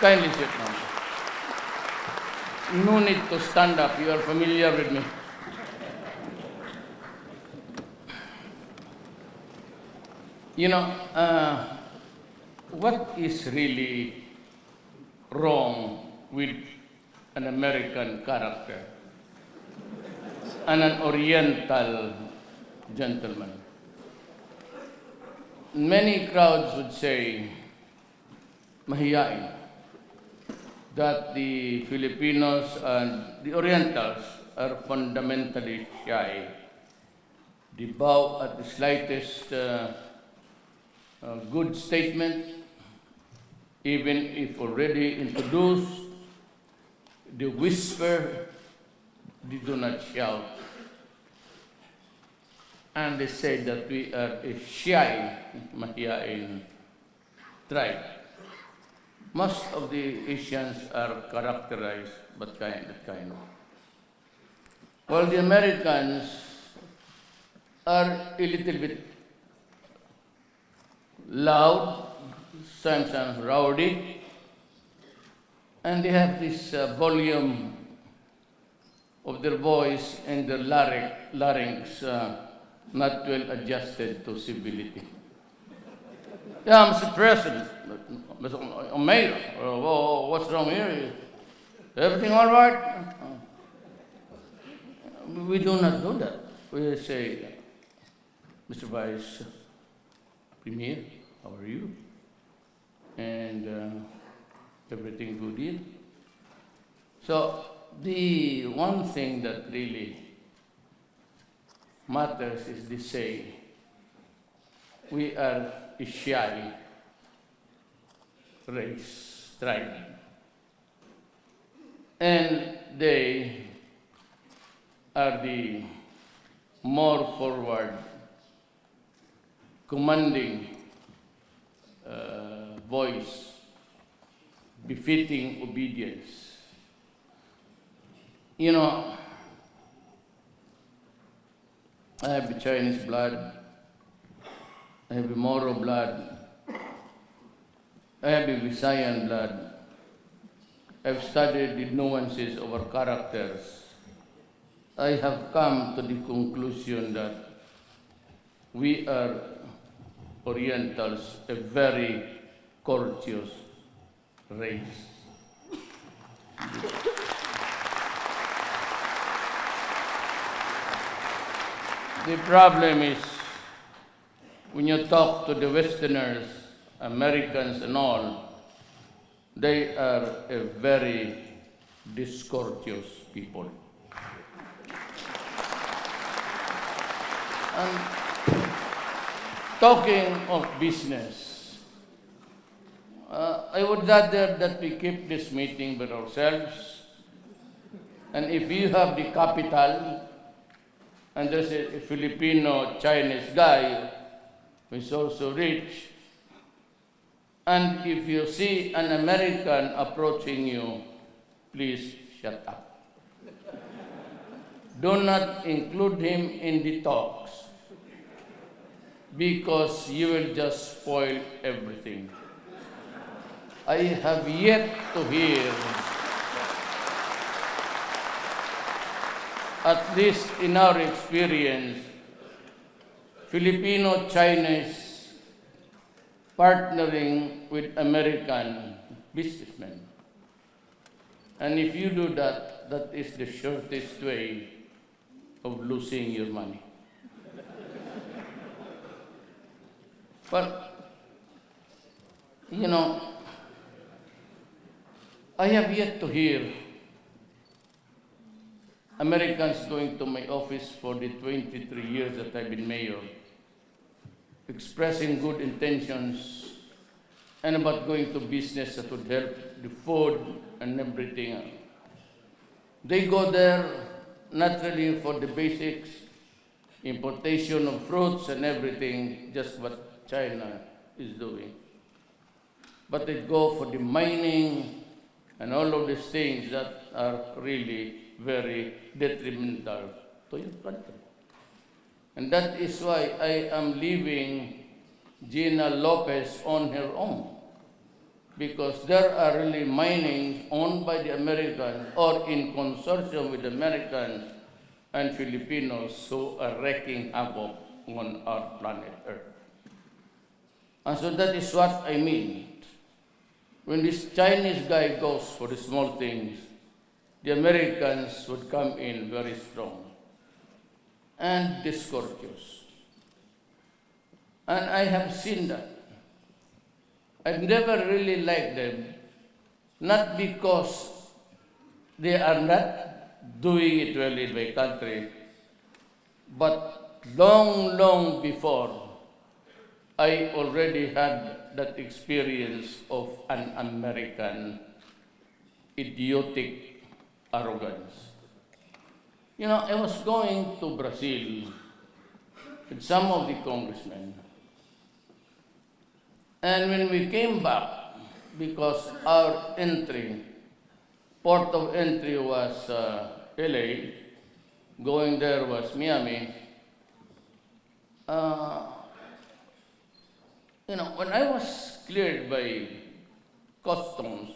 Kindly sit down. No need to stand up. You are familiar with me. You know, what is really wrong with an American character and an Oriental gentleman? Many crowds would say, mahiyain, that the Filipinos and the Orientals are fundamentally shy. They bow at the slightest good statement, even if already introduced. They whisper, they do not shout. And they say that we are a shy, mahiyain tribe. Most of the Asians are characterized but that kind. While the Americans are a little bit loud, sometimes rowdy, and they have this volume of their voice and their larynx not well adjusted to civility. Yeah, Mr. President, Mr. Mayor, what's wrong here? Everything all right? We do not do that. We say, Mr. Vice Premier, how are you? And everything good here? So the one thing that really matters is they say, we are a shy race, tribe. And they are the more forward, commanding voice, befitting obedience. You know, I have the Chinese blood, I have the Moro blood, I have the Visayan blood. I've studied the nuances of our characters. I have come to the conclusion that we are Orientals, a very courteous race. The problem is, when you talk to the Westerners, Americans and all, they are a very discourteous people. And talking of business, I would rather that we keep this meeting with ourselves. And if you have the capital, and there's a Filipino-Chinese guy who is also rich, and if you see an American approaching you, please shut up. Do not include him in the talks, because you will just spoil everything. I have yet to hear, at least in our experience, Filipino-Chinese partnering with American businessmen. And if you do that, that is the shortest way of losing your money. But, you know, I have yet to hear Americans going to my office for the 23 years that I've been mayor, expressing good intentions and about going to business that would help the food and everything. They go there not really for the basics, importation of fruits and everything, just what China is doing. But they go for the mining and all of these things that are really very detrimental to your country. And that is why I am leaving Gina Lopez on her own. because there are really minings owned by the Americans or in consortium with Americans and Filipinos who are wreaking havoc on our planet Earth. And so that is what I mean. When this Chinese guy goes for the small things, the Americans would come in very strong and discourteous. And I have seen that. I've never really liked them, not because they are not doing it well in my country, but long before, I already had that experience of an American idiotic arrogance. You know, I was going to Brazil with some of the congressmen. And when we came back, because our port of entry was LA, going there was Miami, when I was cleared by customs,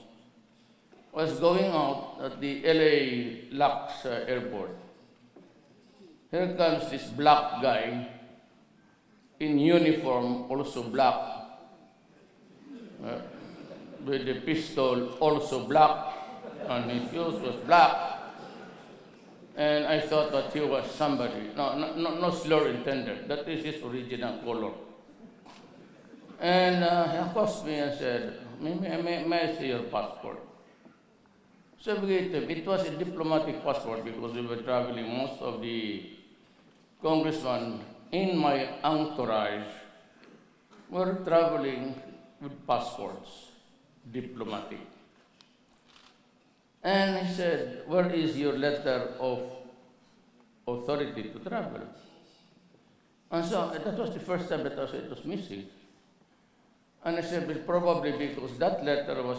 was going out at the LA LAX airport. Here comes this black guy in uniform, also black, with the pistol also black, and his shoes was black. And I thought that he was somebody. No slur intended. That is his original color. And he accosted me and said, may I see your passport? So we gave him. It was a diplomatic passport because we were traveling. Most of the congressmen in my entourage were traveling with passports, diplomatic. And he said, where is your letter of authority to travel? And so that was the first time that I said it was missing. And I said, well, probably because that letter was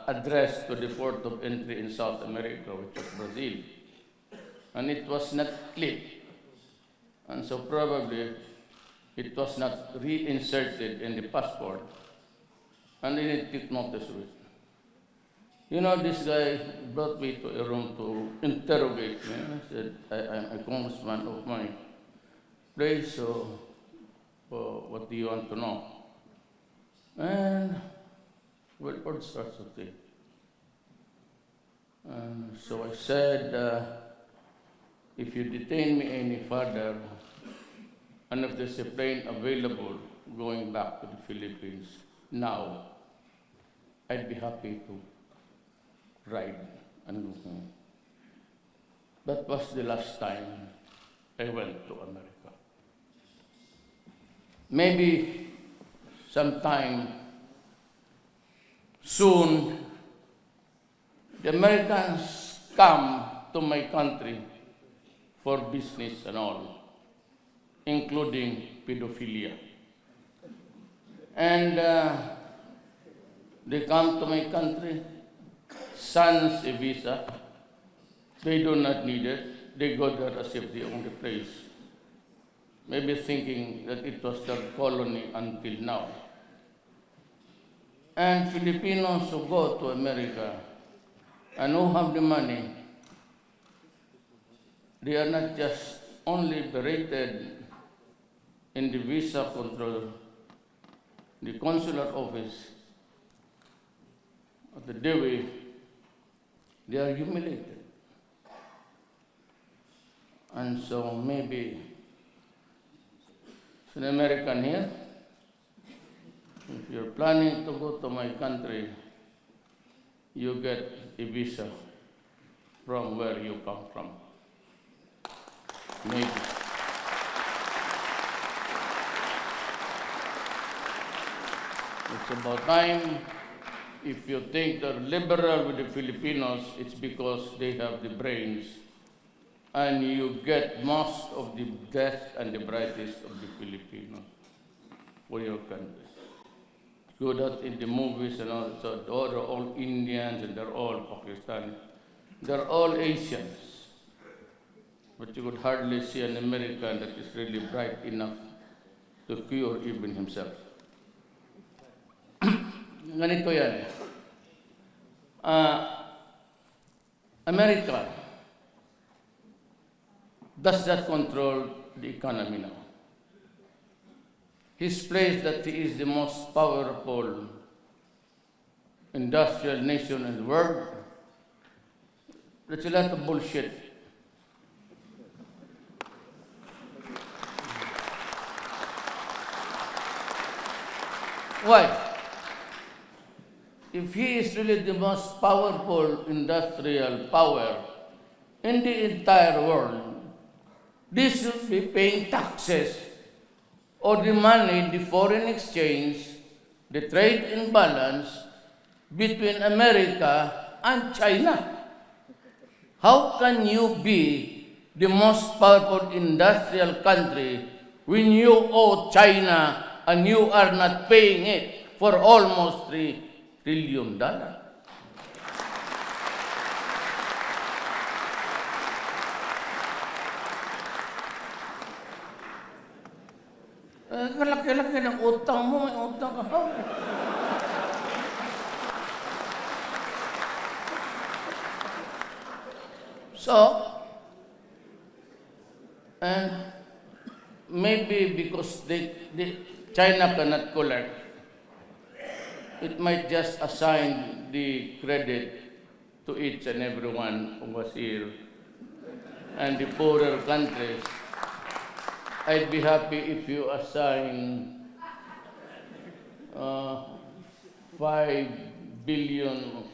addressed to the port of entry in South America, which was Brazil. And it was not clipped. And so probably it was not reinserted in the passport. And they didn't take notice of it. You know, this guy brought me to a room to interrogate me. I said, I'm a congressman of my place, so what do you want to know? And, well, all sorts of things. And so I said, if you detain me any further, and if there's a plane available going back to the Philippines now, I'd be happy to ride and go home. That was the last time I went to America. Maybe sometime soon, the Americans come to my country for business and all, including pedophilia. And they come to my country, sans a visa. They do not need it. They go there as if they own the place. Maybe thinking that it was their colony until now. And Filipinos who go to America and who have the money, they are not just only berated in the visa control, the consular office, of the DEWI, they are humiliated. And so maybe as an American here, if you're planning to go to my country, you get a visa from where you come from. Maybe. It's about time. If you think they're liberal with the Filipinos, it's because they have the brains. And you get most of the best and the brightest of the Filipinos for your country. Good that in the movies and all, so they're all Indians and they're all Pakistani. They're all Asians. But you could hardly see an American that is really bright enough to cure even himself. ganito yan. America does not control the economy now. He's placed that he is the most powerful industrial nation in the world. That's a lot of bullshit. Why? If he is really the most powerful industrial power in the entire world, this should be paying taxes or the money, the foreign exchange, the trade imbalance between America and China. How can you be the most powerful industrial country when you owe China and you are not paying it for almost $3 trillion? Kalaki-laki ng utang mo, may utang ka pa. So, and maybe because China cannot collect, it might just assign the credit to each and everyone who was here. And the poorer countries, I'd be happy if you assign 5 billion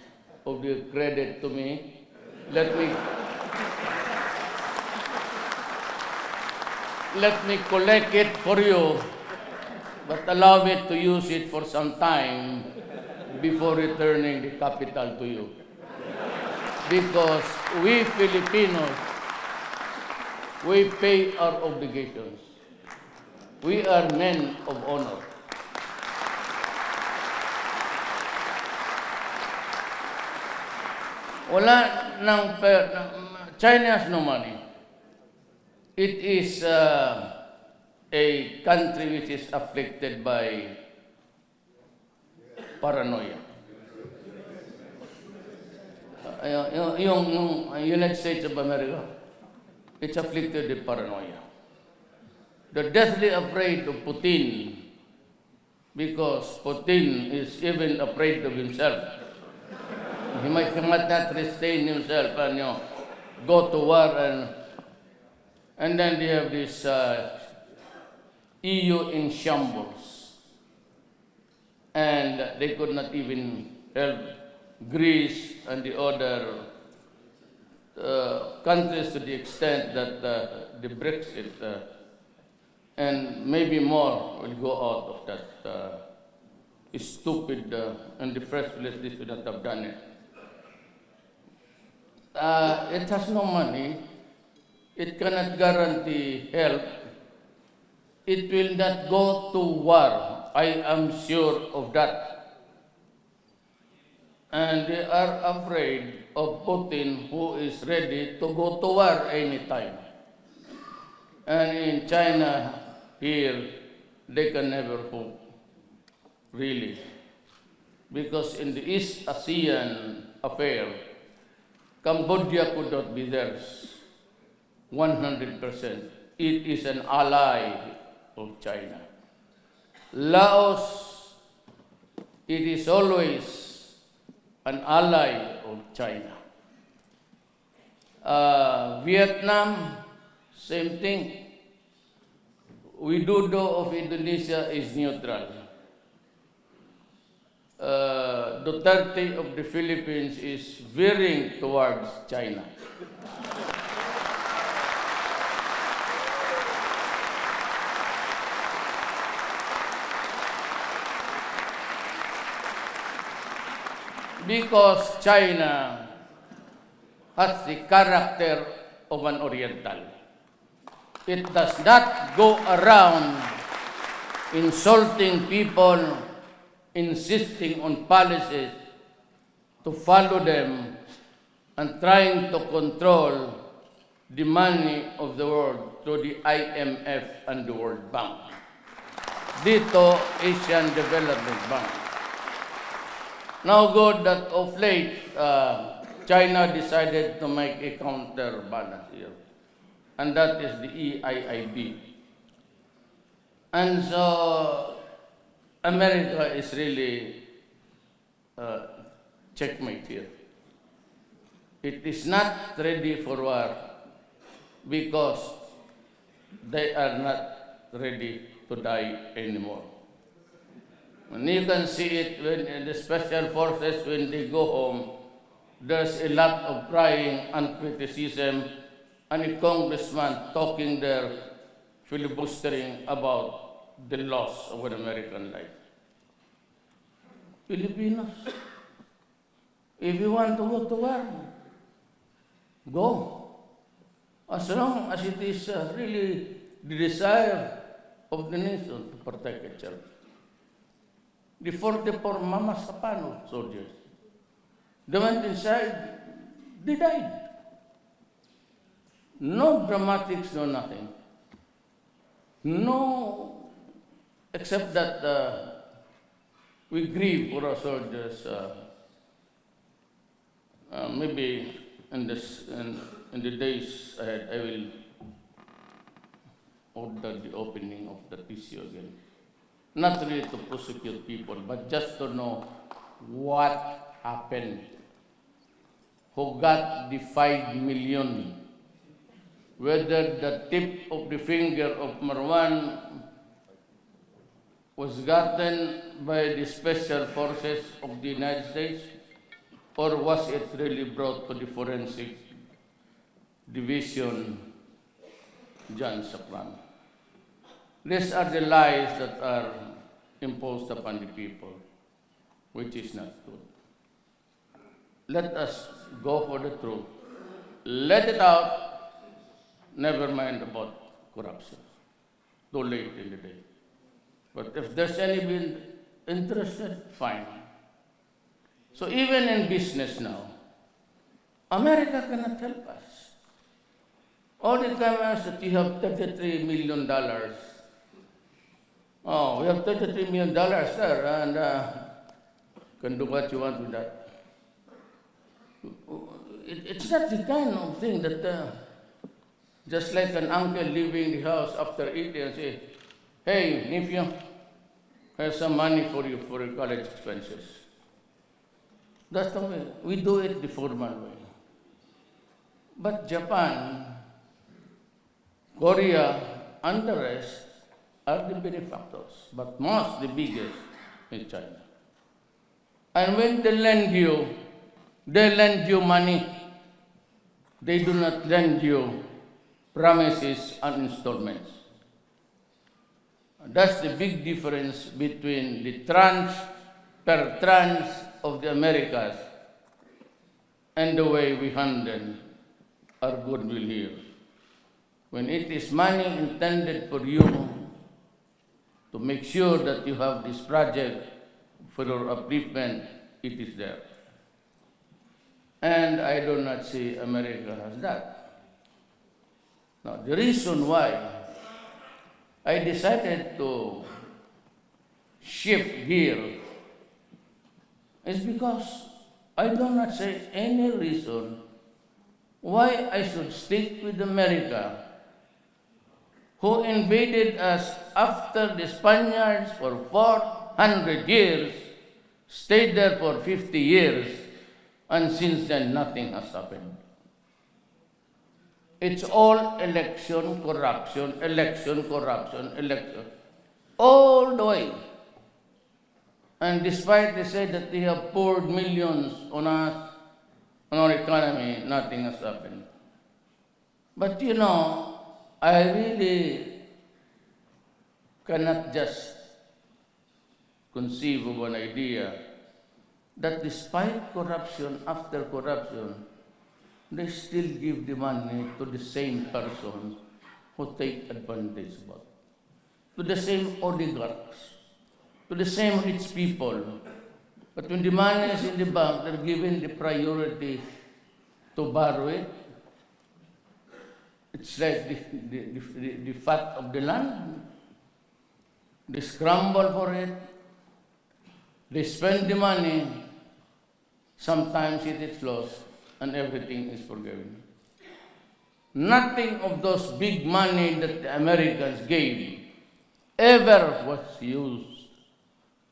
of the credit to me. Let me collect it for you, but allow me to use it for some time before returning the capital to you. Because we Filipinos, we pay our obligations. We are men of honor. China has no money. It is a country which is afflicted by paranoia. Yung United States of America, it's afflicted with paranoia. They're deathly afraid of Putin because Putin is even afraid of himself. He might not restrain himself and go to war, and then they have this EU in shambles, and they could not even help Greece and the other countries to the extent that the Brexit and maybe more will go out of that stupid, in the first place they should not have done it. It has no money. It cannot guarantee help. It will not go to war. I am sure of that. And they are afraid of Putin, who is ready to go to war anytime. And in China, here, they can never hope, really. Because in the East ASEAN affair, Cambodia could not be theirs 100%. It is an ally of China. Laos, it is always an ally of China. Vietnam, same thing. Widodo of Indonesia is neutral. Duterte of the Philippines is veering towards China. Because China has the character of an Oriental. It does not go around insulting people, insisting on policies to follow them, and trying to control the money of the world through the IMF and the World Bank. Dito, Asian Development Bank. Now good that of late, China decided to make a counterbalance here, and that is the EIIB. And so America is really checkmate here. It is not ready for war because they are not ready to die anymore. And you can see it when in the special forces, when they go home, there's a lot of crying and criticism, and a congressman talking there, filibustering about the loss of an American life. Filipinos, if you want to go to war, go. As long as it is really the desire of the nation to protect itself. The 44 Mama Sapano soldiers, they went inside, they died. No dramatics, no nothing. No, except that we grieve for our soldiers. Maybe in the days ahead, I will order the opening of the tissue again. Not really to prosecute people, but just to know what happened. Who got the 5 million? Whether the tip of the finger of Marwan was gotten by the special forces of the United States, or was it really brought to the forensic division, John Sakran? These are the lies that are imposed upon the people, which is not good. Let us go for the truth. Let it out. Never mind about corruption. Too late in the day. But if there's anybody interested, fine. So even in business now, America cannot help us. All the time is that you have $33 million. Oh, we have $33 million, sir, and can do what you want with that. It's not the kind of thing that, just like an uncle leaving the house after eating and say, hey, nephew, here's some money for you for your college expenses. That's the way. We do it the formal way. But Japan, Korea, and the rest are the benefactors, but most, the biggest, is China. And when they lend you money. They do not lend you promises and installments. That's the big difference between the tranche per tranche of the Americas and the way we handle our goodwill here. When it is money intended for you to make sure that you have this project for your upliftment, it is there. And I do not see America has that. Now, the reason why I decided to shift gear is because I do not see any reason why I should stick with America, who invaded us after the Spaniards for 400 years, stayed there for 50 years, and since then nothing has happened. It's all election, corruption, all the way. And despite they say that they have poured millions on us, on our economy, nothing has happened. But you know, I really cannot just conceive of an idea that despite corruption after corruption, they still give the money to the same person who take advantage of it, to the same oligarchs, to the same rich people. But when the money is in the bank, they're given the priority to borrow it. It's like the fat of the land. They scramble for it. They spend the money, Sometimes it is lost and everything is forgiven. Nothing of those big money that the Americans gave ever was used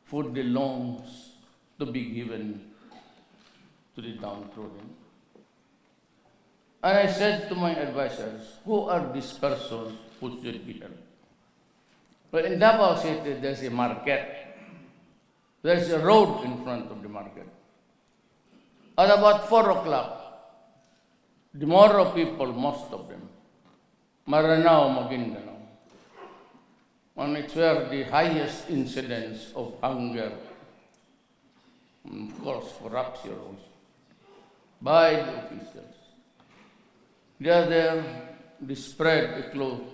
for the loans to be given to the downtrodden. And I said to my advisors, who are these persons who should be helped? But in Davao City, there's a market. There's a road in front of the market. At about 4 o'clock, the Moro people, most of them, Maranao, Maguindanao, and it's where the highest incidence of hunger, and of course corruption also, by the officials. They are there, they spread a cloth,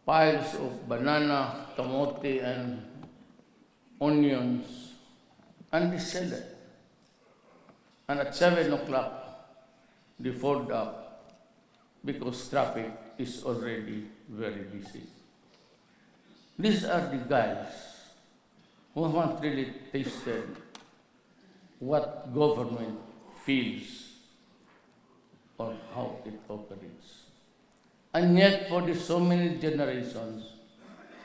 piles of banana, kamote, and onions, and they sell it. And at 7 o'clock, they fold up because traffic is already very busy. These are the guys who haven't really tasted what government feels or how it operates. And yet, for the so many generations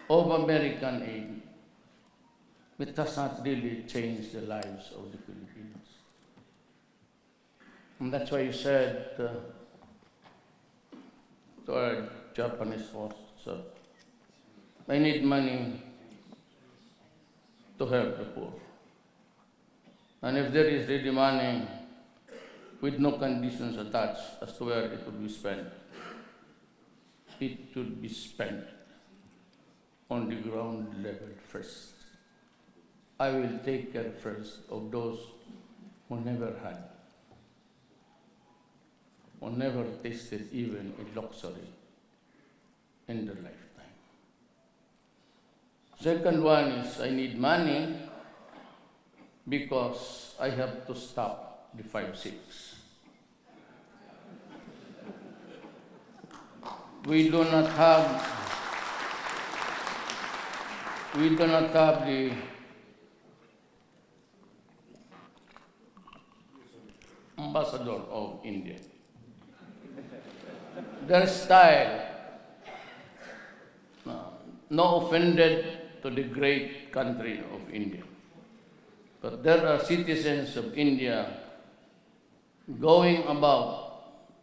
of American aid, it has not really changed the lives of the Filipinos. And that's why you said to our Japanese host, sir, I need money to help the poor. And if there is ready money with no conditions attached as to where it would be spent, it should be spent on the ground level first. I will take care first of those who never had, who never tasted even a luxury in their lifetime. Second one is I need money because I have to stop the 5-6. We do not have the ambassador of India. Their style, no offended to the great country of India, but there are citizens of India going about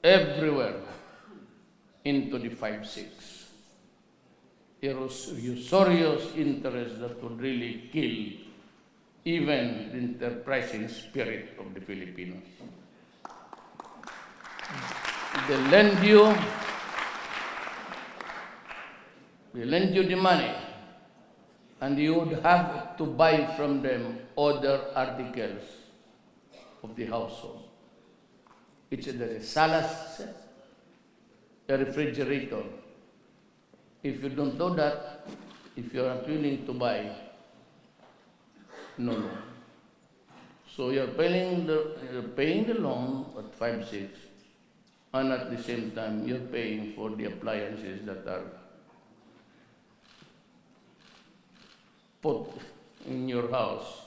everywhere into the 5-6. Usurious interest that would really kill even the enterprising spirit of the Filipinos. They lend you the money, and you would have to buy from them other articles of the household. It's either a salad set, a refrigerator. If you don't do that, if you are not willing to buy, no loan. So you're paying the loan at 5-6, and at the same time you're paying for the appliances that are put in your house,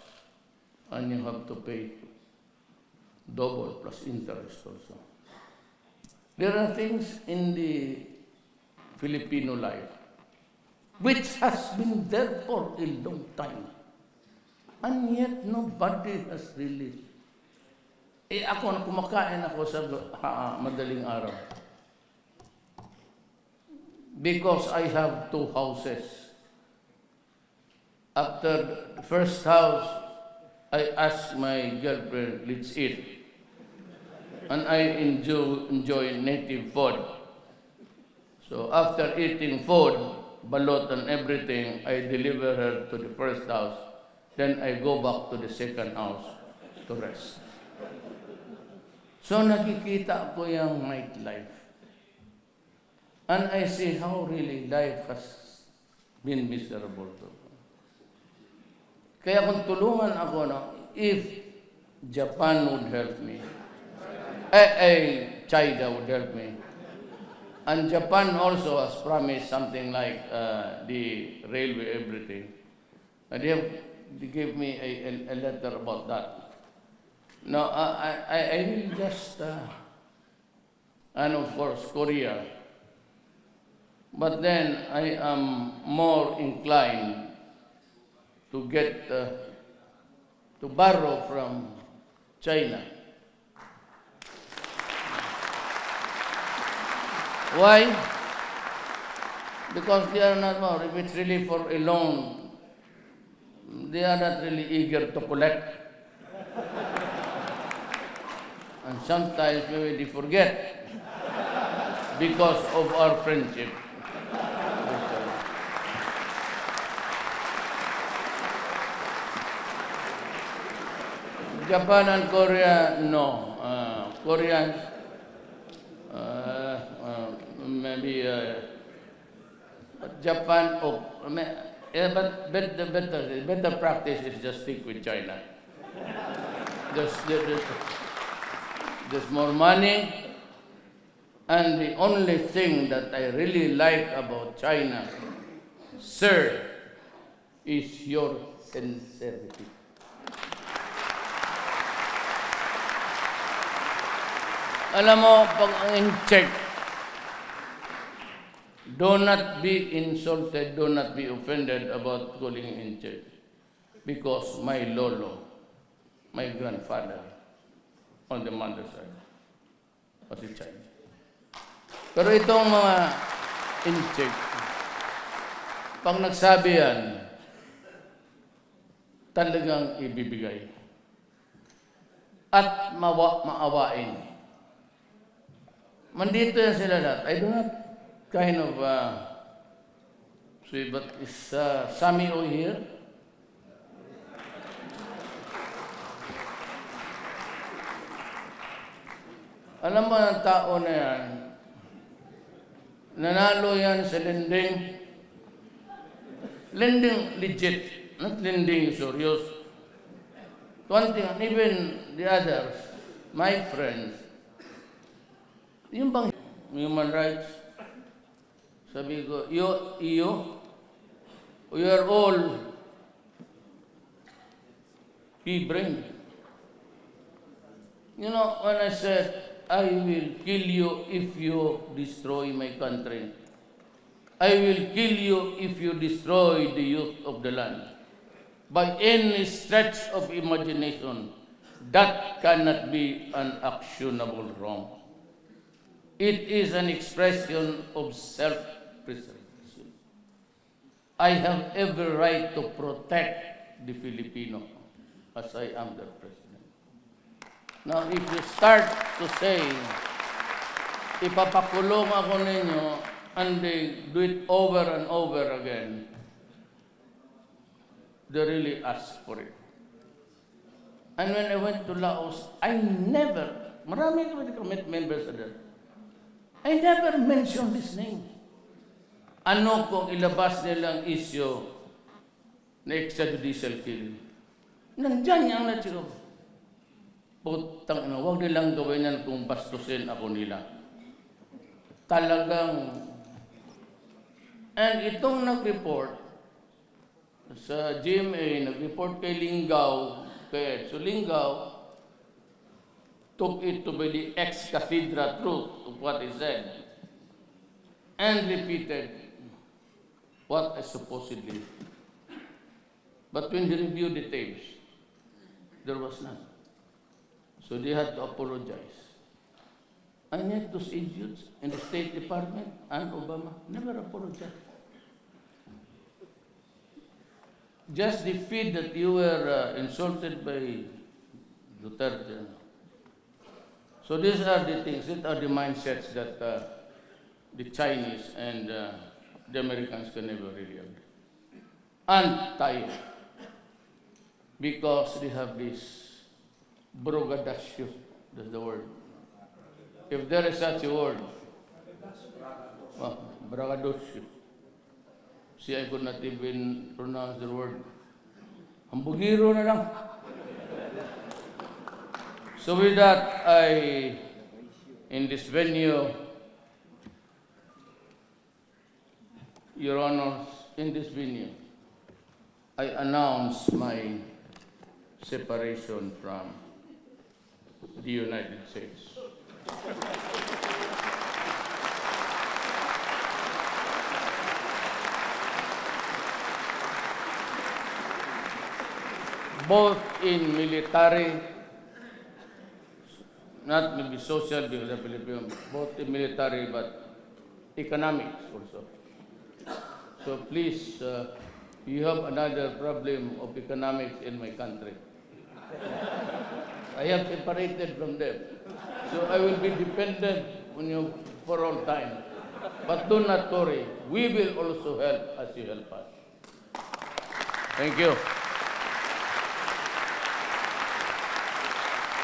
and you have to pay double plus interest also. There are things in the Filipino life which has been there for a long time, and yet nobody has really. Ako, kumakain ako sa madaling araw because I have 2 houses. After the first house, I asked my girlfriend, let's eat. And I enjoy native food. So after eating food, balot and everything, I deliver her to the first house. Then I go back to the second house to rest. So nakikita ko yung nightlife. And I see how really life has been miserable. Kaya kung tulungan ako, if Japan would help me, China would help me, and Japan also has promised something like the railway, everything. And they gave me a letter about that. No, I will just, and of course, Korea. But then I am more inclined to get, to borrow from China. Why? Because they are not more, if it's really for a loan, they are not really eager to collect. And sometimes maybe they forget because of our friendship. Japan and Korea, no. Koreans, maybe Japan, but the better practice is just stick with China. There's more money, and the only thing that I really like about China, sir, is your sincerity. Alam mo, pag ang in-check, do not be insulted, do not be offended about calling in-check. Because my lolo, my grandfather, on the mother's side, was a Chinese. Pero itong mga in-check, pag nagsabi yan, talagang ibibigay. At maawain. Mandito yan sila lahat. I do not kind of see, but is Sammy O here? Alam mo ng tao na yan, nanalo yan sa lending. Lending legit, not lending serious. One thing, and even the others, my friends, yung bang human rights, sabi ko, you are all pea-brained. You know, when I said, I will kill you if you destroy my country. I will kill you if you destroy the youth of the land. By any stretch of imagination, that cannot be an actionable wrong. It is an expression of self-preservation. I have every right to protect the Filipino as I am their president. Now, if you start to say, ipapakulong ako ninyo, and they do it over and over again, they really ask for it. And when I went to Laos, I never, marami kami members there, I never mentioned his name. Ano kung ilabas nilang issue na extrajudicial killing? Nandyan yung natiro. Putang ina, huwag nilang gawin yan kung bastusin ako nila. Talagang, and itong nag-report sa GMA, nag-report kay Lingaw, so Lingaw took it to be the ex-cathedra truth of what he said and repeated what I supposedly. But when they reviewed the tapes, there was none. So they had to apologize. And yet those idiots in the State Department and Obama never apologized. Just the feed that you were insulted by Duterte. So these are the things, these are the mindsets that the Chinese and the Americans can never really agree. Anti, because they have this brogadasyo, that's the word. If there is such a word, brogadasyo. See, I could not even pronounce the word. Hambugiro na lang. So with that, in this venue, Your Honors, in this venue, I announce my separation from the United States. Both in military, not maybe social because of Philippines, both in military but economics also. So please, you have another problem of economics in my country. I have separated from them. So I will be dependent on you for all time. But do not worry, we will also help as you help us. Thank you.